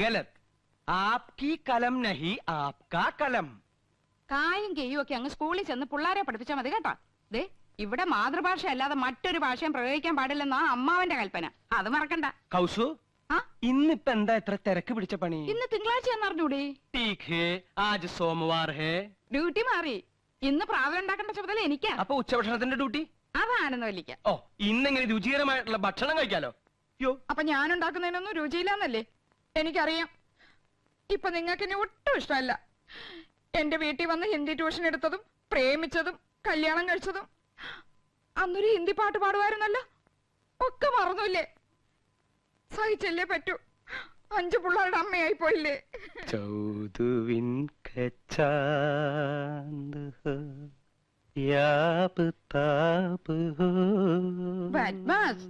ഗലത്. ആപ്കി കലം നഹി ആപ്കാ കലം. കായും കെയ്യും ഒക്കെ അങ്ങ് സ്കൂളിൽ ചെന്ന് പിള്ളാരെ പഠിപ്പിച്ചാൽ മതി കേട്ടോ. ദേ ഇവിടെ മാതൃഭാഷ അല്ലാതെ മറ്റൊരു ഭാഷയും പ്രയോഗിക്കാൻ പാടില്ലെന്നാ അമ്മാവന്റെ കൽപ്പന. അത് മറക്കണ്ട. കൗസു, ഇന്നിപ്പോ എന്താ ഇത്ര തിരക്ക് പിടിച്ച പണി? ഇന്ന് തിങ്കളാഴ്ച എന്നറിഞ്ഞൂടി? ആജ് സോമവാർ ഹേ. ഡ്യൂട്ടി മാറി. ഇന്ന് പ്രാതൽ ഉണ്ടാക്കേണ്ട ചുമതല എനിക്കാ. അപ്പൊ ഉച്ചഭക്ഷണത്തിന്റെ ഡ്യൂട്ടി? അത് ആനന്ദവല്ലിക്ക. ഓ, ഇന്നെങ്ങനെ രുചികരമായിട്ടുള്ള ഭക്ഷണം കഴിക്കാലോ. യോ, അപ്പൊ ഞാൻ ഉണ്ടാക്കുന്നതിനൊന്നും രുചിയില്ലാന്നല്ലേ എനിക്കറിയാം. ഇപ്പൊ നിങ്ങൾക്ക് എന്നെ ഒട്ടും ഇഷ്ടമല്ല. എന്റെ വീട്ടിൽ വന്ന് ഹിന്ദി ട്യൂഷൻ എടുത്തതും പ്രേമിച്ചതും കല്യാണം കഴിച്ചതും അന്നൊരു ഹിന്ദി പാട്ട് പാടുമായിരുന്നല്ലോ, ഒക്കെ മറന്നുല്ലേ? സഹിച്ചല്ലേ പറ്റൂ. 5 പിള്ളേരുടെ അമ്മയായി പോയില്ലേ? ചൗദുവിൻ കച്ചാന്ത് ഹോ യാബ് താബ് ഹോ ബദ്മാസ്.